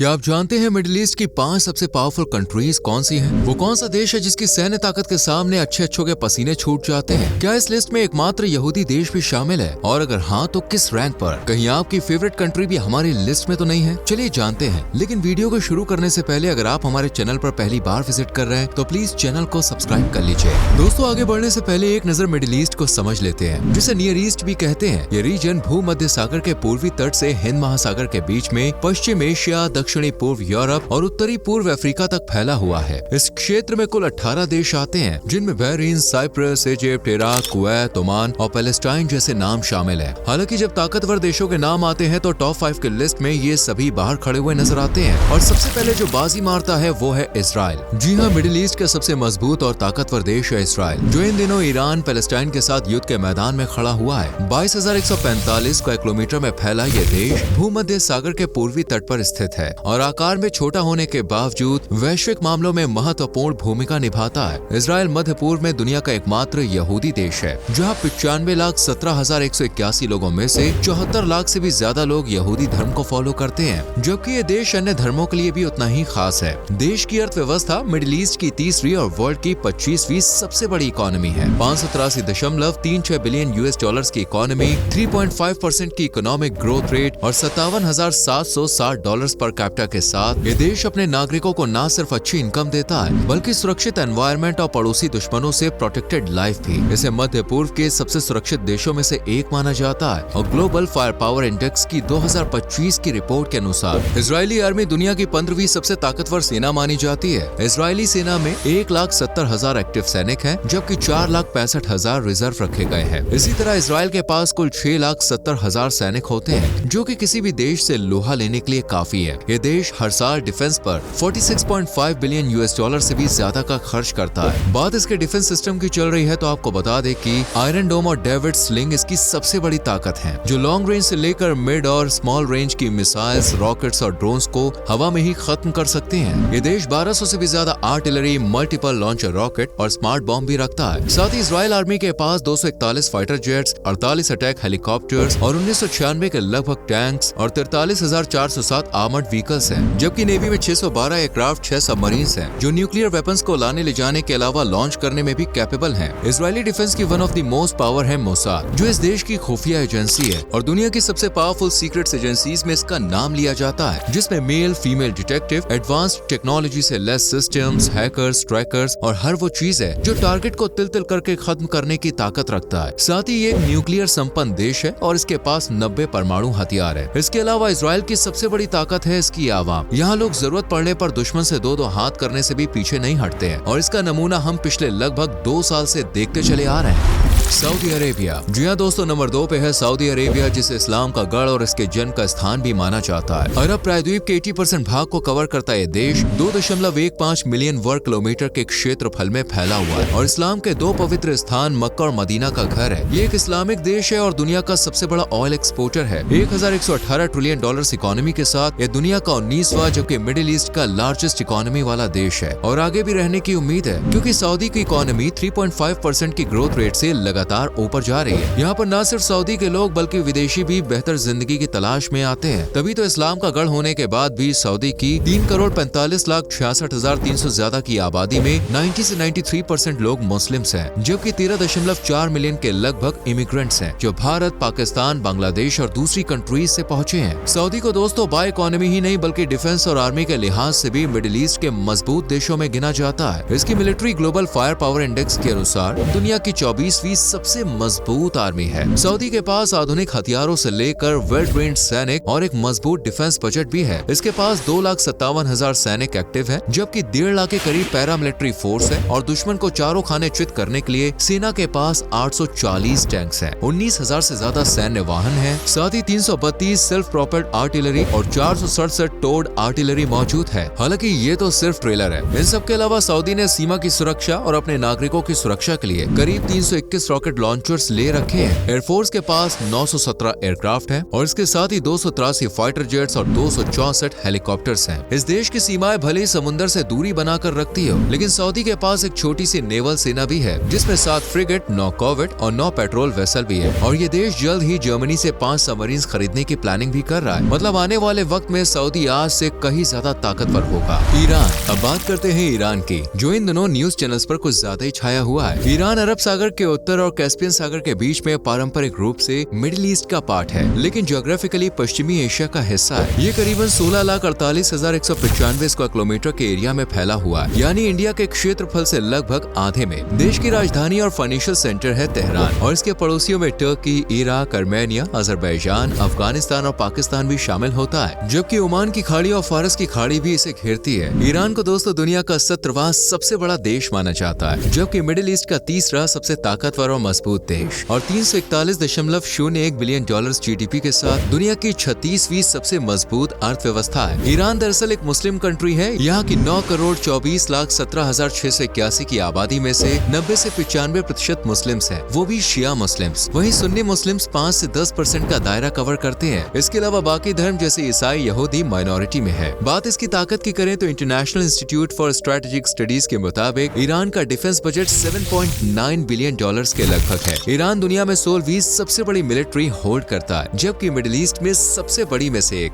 क्या आप जानते हैं मिडिल ईस्ट की 5 सबसे पावरफुल कंट्रीज कौन सी हैं? वो कौन सा देश है जिसकी सैन्य ताकत के सामने अच्छे के पसीने छूट जाते हैं? क्या इस लिस्ट में एकमात्र यहूदी देश भी शामिल है? और अगर हाँ तो किस रैंक पर? कहीं आपकी फेवरेट कंट्री भी हमारी लिस्ट में तो नहीं है? चलिए जानते हैं, लेकिन वीडियो को शुरू करने से पहले अगर आप हमारे चैनल पर पहली बार विजिट कर रहे हैं तो प्लीज चैनल को सब्सक्राइब कर लीजिए। दोस्तों, आगे बढ़ने से पहले एक नजर मिडिल ईस्ट को समझ लेते हैं, जिसे नियर ईस्ट भी कहते हैं। ये रीजन भूमध्य सागर के पूर्वी तट से हिंद महासागर के बीच में पश्चिम एशिया, दक्षिणी पूर्व यूरोप और उत्तरी पूर्व अफ्रीका तक फैला हुआ है। इस क्षेत्र में कुल 18 देश आते हैं, जिनमें Bahrain, Cyprus, Egypt, Iraq, Kuwait, Oman और पैलेस्टाइन जैसे नाम शामिल हैं। हालांकि जब ताकतवर देशों के नाम आते हैं तो टॉप 5 की लिस्ट में ये सभी बाहर खड़े हुए नजर आते हैं। और सबसे पहले जो बाजी मारता है वो है इजराइल। जी हाँ, मिडिल ईस्ट का सबसे मजबूत और ताकतवर देश है इजराइल, जो इन दिनों ईरान पैलेस्टाइन के साथ युद्ध के मैदान में खड़ा हुआ है। 22,145 स्क्वायर किलोमीटर में फैला ये देश भूमध्य सागर के पूर्वी तट पर स्थित है और आकार में छोटा होने के बावजूद वैश्विक मामलों में महत्वपूर्ण भूमिका निभाता है। इजराइल मध्य पूर्व में दुनिया का एकमात्र यहूदी देश है, जहां 95,17,181 लोगों में से 74 लाख से भी ज्यादा लोग यहूदी धर्म को फॉलो करते हैं, जबकि ये देश अन्य धर्मों के लिए भी उतना ही खास है। देश की अर्थव्यवस्था मिडिल ईस्ट की तीसरी और वर्ल्ड की 25वीं सबसे बड़ी इकोनॉमी है। 583.36 बिलियन यूएस डॉलर्स की इकोनॉमी, 3.5% की इकोनॉमिक ग्रोथ रेट और 57,760 डॉलर्स पर कैपिटा के साथ ये देश अपने नागरिकों को न सिर्फ अच्छी इनकम देता है, बल्कि सुरक्षित एनवायरनमेंट और पड़ोसी दुश्मनों से प्रोटेक्टेड लाइफ भी। इसे मध्य पूर्व के सबसे सुरक्षित देशों में से एक माना जाता है और ग्लोबल फायर पावर इंडेक्स की 2025 की रिपोर्ट के अनुसार इजरायली आर्मी दुनिया की 15वीं सबसे ताकतवर सेना मानी जाती है। इजरायली सेना में 1,70,000 एक्टिव सैनिक हैं, जबकि 4,65,000 रिजर्व रखे गए हैं। इसी तरह इजराइल के पास कुल 6,70,000 सैनिक होते हैं, जो कि किसी भी देश से लोहा लेने के लिए काफी है। ये देश हर साल डिफेंस पर 46.5 बिलियन यूएस डॉलर से भी ज्यादा का खर्च करता है। बात इसके डिफेंस सिस्टम की चल रही है तो आपको बता दें कि आयरन डोम और डेविड स्लिंग इसकी सबसे बड़ी ताकत है, जो लॉन्ग रेंज से लेकर मिड और स्मॉल रेंज की मिसाइल्स, रॉकेट्स और ड्रोन्स को हवा में ही खत्म कर सकते हैं। ये देश 1200 से भी ज्यादा आर्टिलरी, मल्टीपल लॉन्चर रॉकेट और स्मार्ट बॉम्ब भी रखता है। साथ ही इजराइल आर्मी के पास 241 फाइटर जेट्स, 48 अटैक हेलीकॉप्टर्स और 1996 के लगभग टैंक्स और 43,407 आर्मर्ड व्हीकल्स हैं, जबकि नेवी में 612 एयरक्राफ्ट, 6 सबमरीन्स हैं, जो न्यूक्लियर वेपन्स को लाने ले जाने के अलावा लॉन्च करने में भी कैपेबल हैं। इजरायली डिफेंस की one of the most power है मोसाद, जो इस देश की खुफिया एजेंसी है और दुनिया की सबसे पावरफुल सीक्रेट एजेंसीज में इसका नाम लिया जाता है, जिसमें male, female detective, advanced technology से लेस सिस्टम्स, हैकर्स, ट्रैकर्स और हर वो चीज है जो टारगेट को तिल करके खत्म करने की ताकत रखता है। साथ ही ये एक न्यूक्लियर संपन्न देश है और इसके पास 90 परमाणु हथियार है। इसके अलावा इजराइल की सबसे बड़ी ताकत है इसकी आवाम। यहाँ लोग जरूरत पड़ने पर दुश्मन से दो हाथ करने से भी पीछे नहीं हटते हैं और इसका नमूना हम पिछले लगभग 2 साल से देखते चले आ रहे हैं। Saudi Arabia. जी हाँ दोस्तों, नंबर 2 पे है सऊदी अरेबिया, जिसे इस्लाम का गढ़ और इसके जन्म का स्थान भी माना जाता है। अरब प्रायद्वीप के 80% भाग को कवर करता है देश 2.15 मिलियन वर्ग किलोमीटर के क्षेत्रफल में फैला हुआ है और इस्लाम के 2 पवित्र स्थान मक्का और मदीना का घर है। ये एक इस्लामिक देश है और दुनिया का सबसे बड़ा ऑयल एक्सपोर्टर है। 1,118 ट्रिलियन डॉलर्स इकोनॉमी के साथ ये दुनिया का 19वां जबकि मिडिल ईस्ट का लार्जेस्ट इकोनॉमी वाला देश है और आगे भी रहने की उम्मीद है, क्योंकि सऊदी की इकोनॉमी 3.5% की ग्रोथ रेट से लगातार ऊपर जा रही है। यहाँ पर न सिर्फ सऊदी के लोग बल्कि विदेशी भी बेहतर जिंदगी की तलाश में आते हैं। तभी तो इस्लाम का गढ़ होने के बाद भी सऊदी की 3,45,66,300 ज्यादा की आबादी में 90 से 93% लोग मुस्लिम्स हैं, जबकि 13.4 मिलियन के लगभग इमिग्रेंट्स हैं, जो भारत, पाकिस्तान, बांग्लादेश और दूसरी कंट्रीज से पहुंचे हैं। सऊदी को दोस्तों बाय इकोनॉमी ही नहीं बल्कि डिफेंस और आर्मी के लिहाज से भी मिडिल ईस्ट के मजबूत देशों में गिना जाता है। इसकी military global fire power index के अनुसार दुनिया की 24वीं सबसे मजबूत आर्मी है। सऊदी के पास आधुनिक हथियारों से लेकर वेल ट्रेन्ड सैनिक और एक मजबूत डिफेंस बजट भी है। इसके पास 2,57,000 सैनिक एक्टिव है, जबकि 1.5 लाख के करीब पैरामिलिट्री फोर्स है और दुश्मन को चारों खाने चित करने के लिए सेना के पास 840 टैंक्स हैं, 19,000 से ज्यादा सैन्य वाहन है। साथ ही 332 सेल्फ प्रोपेल्ड आर्टिलरी और 467 टोड आर्टिलरी मौजूद है। हालांकि ये तो सिर्फ ट्रेलर है। इन सब के अलावा सऊदी ने सीमा की सुरक्षा और अपने नागरिकों की सुरक्षा के लिए करीब 321 रॉकेट लॉन्चर्स ले रखे हैं। एयरफोर्स के पास 917 एयरक्राफ्ट है और इसके साथ ही 283 फाइटर जेट्स और 264 हेलीकॉप्टर्स हैं। इस देश की सीमाएं भले ही समुद्र से दूरी बनाकर रखती हो, लेकिन सऊदी के पास एक छोटी सी नेवल सेना भी है, जिसमें 7 फ्रिगेट, 9 कॉर्वेट और 9 पेट्रोल वेसल भी है। और ये देश जल्द ही जर्मनी से 5 सबमरीन्स खरीदने की प्लानिंग भी कर रहा है। मतलब आने वाले वक्त में सऊदी आज से कहीं ज्यादा ताकतवर होगा। ईरान। अब बात करते हैं ईरान की, जो इन दिनों न्यूज चैनल्स पर कुछ ज्यादा ही छाया हुआ है। ईरान अरब सागर के उत्तर और कैस्पियन सागर के बीच में पारंपरिक रूप से मिडिल ईस्ट का पार्ट है, लेकिन ज्योग्राफिकली पश्चिमी एशिया का हिस्सा है। ये करीबन 16,48,195 स्क्वायर किलोमीटर के एरिया में फैला हुआ है, यानी इंडिया के क्षेत्रफल से लगभग आधे में। देश की राजधानी और फाइनेंशियल सेंटर है तेहरान और इसके पड़ोसियों में Turkey, Iraq, Armenia, Azerbaijan, Afghanistan और पाकिस्तान भी शामिल होता है, जबकि ओमान की खाड़ी और फारस की खाड़ी भी इसे घेरती है। ईरान को दोस्तों दुनिया का 17वां सबसे बड़ा देश माना जाता है, जबकि मिडिल ईस्ट का 3रा सबसे ताकतवर और मजबूत देश और $341.01 बिलियन जीडीपी के साथ दुनिया की 36वीं सबसे मजबूत अर्थव्यवस्था है। ईरान दरअसल एक मुस्लिम कंट्री है। यहाँ की 9,24,17,681 की आबादी में से 90 से 95% मुस्लिम्स हैं, वो भी शिया मुस्लिम्स। वहीं सुन्नी मुस्लिम्स 5 से 10% का दायरा कवर करते हैं। इसके अलावा बाकी धर्म जैसे ईसाई, यहूदी माइनॉरिटी में है। बात इसकी ताकत की करें तो international institute for strategic studies के मुताबिक ईरान का डिफेंस बजट $7.9 बिलियन के लगभग है। ईरान दुनिया में 16वीं सबसे बड़ी मिलिट्री होल्ड करता है, जबकि मिडिल ईस्ट में सबसे बड़ी में से एक।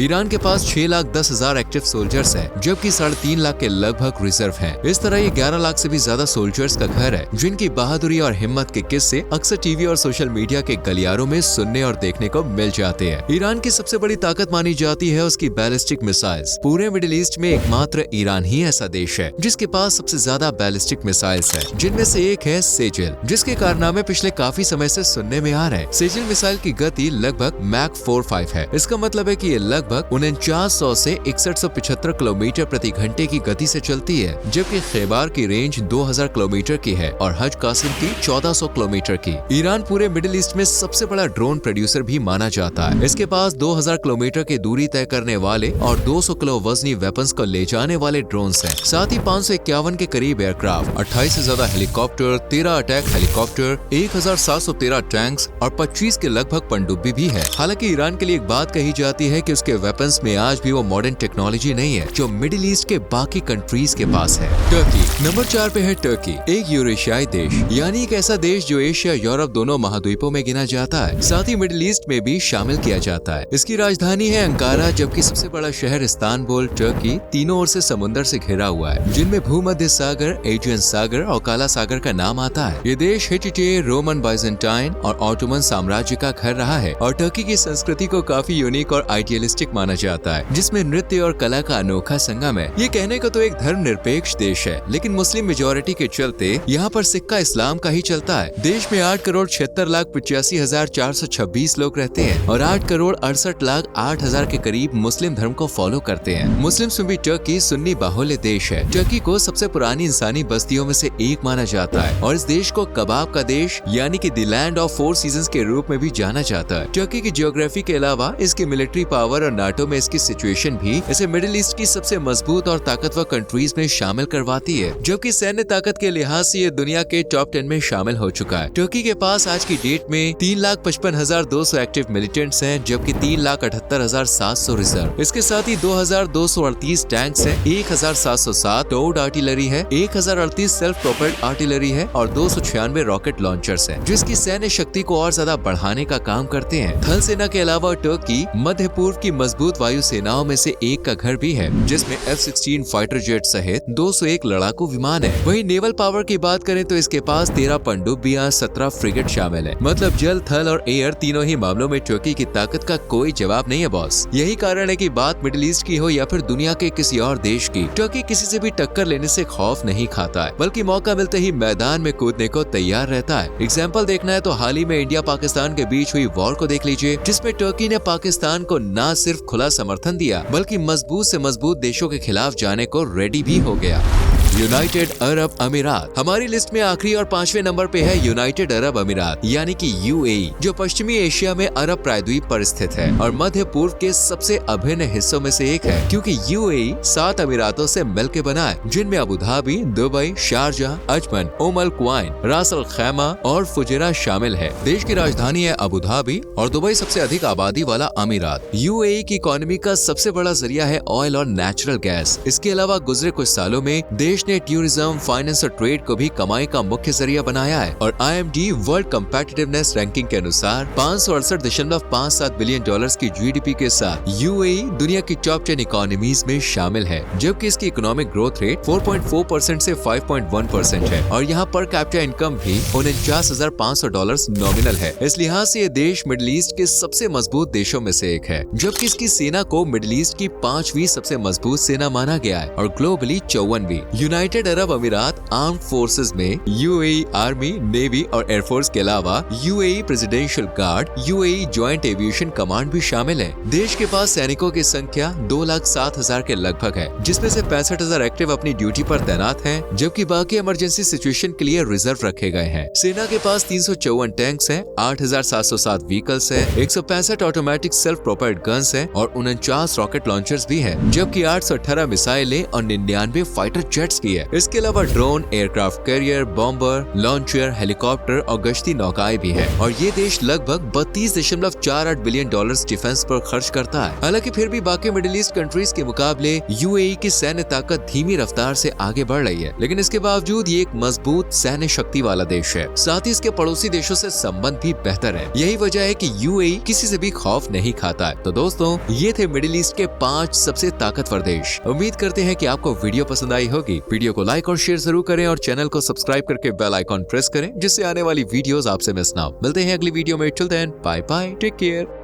ईरान के पास 6,10,000 एक्टिव सोल्जर्स हैं, जबकि 3.5 लाख के लगभग रिजर्व हैं। इस तरह ये 11 लाख से भी ज्यादा सोल्जर्स का घर है, जिनकी बहादुरी और हिम्मत के किस्से अक्सर टीवी और सोशल मीडिया के गलियारों में सुनने और देखने को मिल जाते हैं। ईरान की सबसे बड़ी ताकत मानी जाती है उसकी बैलिस्टिक मिसाइल्स। पूरे मिडिल ईस्ट में एकमात्र ईरान ही ऐसा देश है जिसके पास सबसे ज्यादा बैलिस्टिक मिसाइल्स है, जिनमें से एक है सेजिल, जिसके कारनामे पिछले काफी समय से सुनने में आ रहे हैं। सेजिल मिसाइल की गति लगभग मैक 45 है। इसका मतलब है कि ये लगभग 4900 से 6175 किलोमीटर प्रति घंटे की गति से चलती है, जबकि खैबार की रेंज 2000 किलोमीटर की है और हज कासिम की 1400 किलोमीटर की। ईरान पूरे मिडिल ईस्ट में सबसे बड़ा ड्रोन प्रोड्यूसर भी माना जाता है। इसके पास 2000 किलोमीटर की दूरी तय करने वाले और 200 किलो वजनी वेपन्स को ले जाने वाले ड्रोन्स हैं। साथ ही 551 के करीब एयरक्राफ्ट, 28 से ज्यादा हेलीकॉप्टर, 13 अटैक हेलीकॉप्टर, 1713 टैंक्स और 25 के लगभग पनडुब्बी भी है। हालांकि ईरान के लिए एक बात कही जाती है कि उसके वेपन्स में आज भी वो मॉडर्न टेक्नोलॉजी नहीं है जो मिडिल ईस्ट के बाकी कंट्रीज के पास है। टर्की। नंबर 4 पे है टर्की, एक यूरेशियाई देश, यानी एक ऐसा देश जो एशिया यूरोप दोनों महाद्वीपों में गिना जाता है, साथ ही मिडिल ईस्ट में भी शामिल किया जाता है। इसकी राजधानी है अंकारा, जबकि सबसे बड़ा शहर इस्तानबुल। टर्की तीनों ओर से समुद्र से घिरा हुआ है, जिनमें भूमध्य सागर, एजियन सागर और काला सागर का नाम आता है। ये देश हिटिटे, रोमन, बाइजेंटाइन और ऑटोमन साम्राज्य का घर रहा है और टर्की की संस्कृति को काफी यूनिक और आइडियलिस्टिक माना जाता है, जिसमें नृत्य और कला का अनोखा संगम है। ये कहने को तो एक धर्मनिरपेक्ष देश है, लेकिन मुस्लिम मेजोरिटी के चलते यहाँ पर सिक्का इस्लाम का ही चलता है। देश में 8,76,85,426 लोग रहते हैं और 8,68,08,000 के करीब मुस्लिम धर्म को फॉलो करते हैं। मुस्लिम्स में भी टर्की सुन्नी बाहुल्य देश है। टर्की को सबसे पुरानी इंसानी बस्तियों में से एक माना जाता है और इस देश को कबाब का देश यानी कि द लैंड ऑफ 4 सीजन्स के रूप में भी जाना जाता है। टर्की की ज्योग्राफी के अलावा इसकी मिलिट्री पावर और नाटो में इसकी सिचुएशन भी इसे मिडिल ईस्ट की सबसे मजबूत और ताकतवर कंट्रीज में शामिल करवाती है, जबकि सैन्य ताकत के लिहाज से ये दुनिया के टॉप 10 में शामिल हो चुका है। टर्की के पास आज की डेट में 3,55,200 एक्टिव मिलिटेंट्स हैं, जबकि 3,78,700 रिजर्व। इसके साथ ही 2,238 टैंक्स हैं, 1,707 टोड आर्टिलरी है, 1,038 सेल्फ प्रोपेल्ड आर्टिलरी है और 296 रॉकेट लॉन्चर्स हैं, जिसकी सैन्य शक्ति को और ज्यादा बढ़ाने का काम करते हैं। थल सेना के अलावा टर्की मध्य पूर्व की मजबूत वायु सेनाओं में से एक का घर भी है, जिसमें F-16 फाइटर जेट सहित 201 लड़ाकू विमान है। वहीं नेवल पावर की बात करें तो इसके पास 13 पनडुब्बियां, 17 फ्रिगेट शामिल है। मतलब जल, थल और एयर तीनों ही मामलों में टर्की की ताकत का कोई जवाब नहीं है बॉस। यही कारण है कि बात मिडिल ईस्ट की हो या फिर दुनिया के किसी और देश की, टर्की किसी से भी टक्कर लेने से खौफ नहीं खाता है, बल्कि मौका मिलते ही मैदान में कूदने को तैयार रहता है। एग्जाम्पल देखना है तो हाल ही में इंडिया पाकिस्तान के बीच हुई वॉर को देख लीजिए, जिसमें टर्की ने पाकिस्तान को न सिर्फ खुला समर्थन दिया बल्कि मजबूत से मजबूत देशों के खिलाफ जाने को रेडी भी हो गया। यूनाइटेड अरब अमीरात। हमारी लिस्ट में आखिरी और 5वें नंबर पे है यूनाइटेड अरब अमीरात यानी कि यूएई, जो पश्चिमी एशिया में अरब प्रायद्वीप पर स्थित है और मध्य पूर्व के सबसे अभिन्न हिस्सों में से एक है, क्योंकि यूएई 7 अमीरातों से मिलकर बना है, जिनमें Abu Dhabi, Dubai, Sharjah, Ajman, Umm Al Quwain, Ras Al खैमा और फुजैरा शामिल है। देश की राजधानी है अबू धाबी और दुबई सबसे अधिक आबादी वाला अमीरात। यूएई की इकोनॉमी का सबसे बड़ा जरिया है ऑयल और नेचुरल गैस। इसके अलावा गुजरे कुछ सालों में देश ने टूरिज्म, फाइनेंस और ट्रेड को भी कमाई का मुख्य जरिया बनाया है और IMD वर्ल्ड कम्पिटिटिवनेस रैंकिंग के अनुसार 568.57 बिलियन डॉलर्स की GDP के साथ यूएई दुनिया की टॉप 10 इकोनॉमीज में शामिल है, जबकि इसकी इकोनॉमिक ग्रोथ रेट 4.4% से 5.1% है और यहाँ पर कैपिटा इनकम भी $49,500 नॉमिनल है। इस लिहाज से ये देश मिडिल ईस्ट के सबसे मजबूत देशों में से एक है, जबकि इसकी सेना को मिडिल ईस्ट की 5वीं सबसे मजबूत सेना माना गया है और ग्लोबली 54वीं। यूनाइटेड अरब अमीरात आर्म्ड फोर्सेस में यूएई आर्मी, नेवी और एयरफोर्स के अलावा UAE presidential guard, UAE joint aviation command भी शामिल है। देश के पास सैनिकों की संख्या 2,07,000 के लगभग है, जिसमें से 65,000 एक्टिव अपनी ड्यूटी पर तैनात हैं, जबकि बाकी इमरजेंसी सिचुएशन के लिए रिजर्व रखे गए हैं। सेना के पास 354 टैंक्स हैं, 8,707 व्हीकल्स है, 165 ऑटोमेटिक सेल्फ प्रोपेल्ड गन्स है और 49 रॉकेट लॉन्चर्स भी है, जबकि 818 मिसाइलें और 99 फाइटर जेट्स भी है। इसके अलावा drone, aircraft carrier, bomber, launcher, helicopter और गश्ती नौकाएं भी है और ये देश लगभग 32.48 बिलियन डॉलर्स डिफेंस पर खर्च करता है। हालांकि फिर भी बाकी मिडिल ईस्ट कंट्रीज के मुकाबले यूएई की सैन्य ताकत धीमी रफ्तार से आगे बढ़ रही है, लेकिन इसके बावजूद ये एक मजबूत सैन्य शक्ति वाला देश है। साथ ही इसके पड़ोसी देशों से संबंध भी बेहतर है। यही वजह है कि यूएई किसी से भी खौफ नहीं खाता है। तो दोस्तों, ये थे मिडिल ईस्ट के 5 सबसे ताकतवर देश। उम्मीद करते हैं कि आपको वीडियो पसंद आई होगी। वीडियो को लाइक और शेयर जरूर करें और चैनल को सब्सक्राइब करके बेल आइकॉन प्रेस करें, जिससे आने वाली वीडियोस आपसे मिस ना हो। मिलते हैं अगली वीडियो में। Till then, bye bye, take care.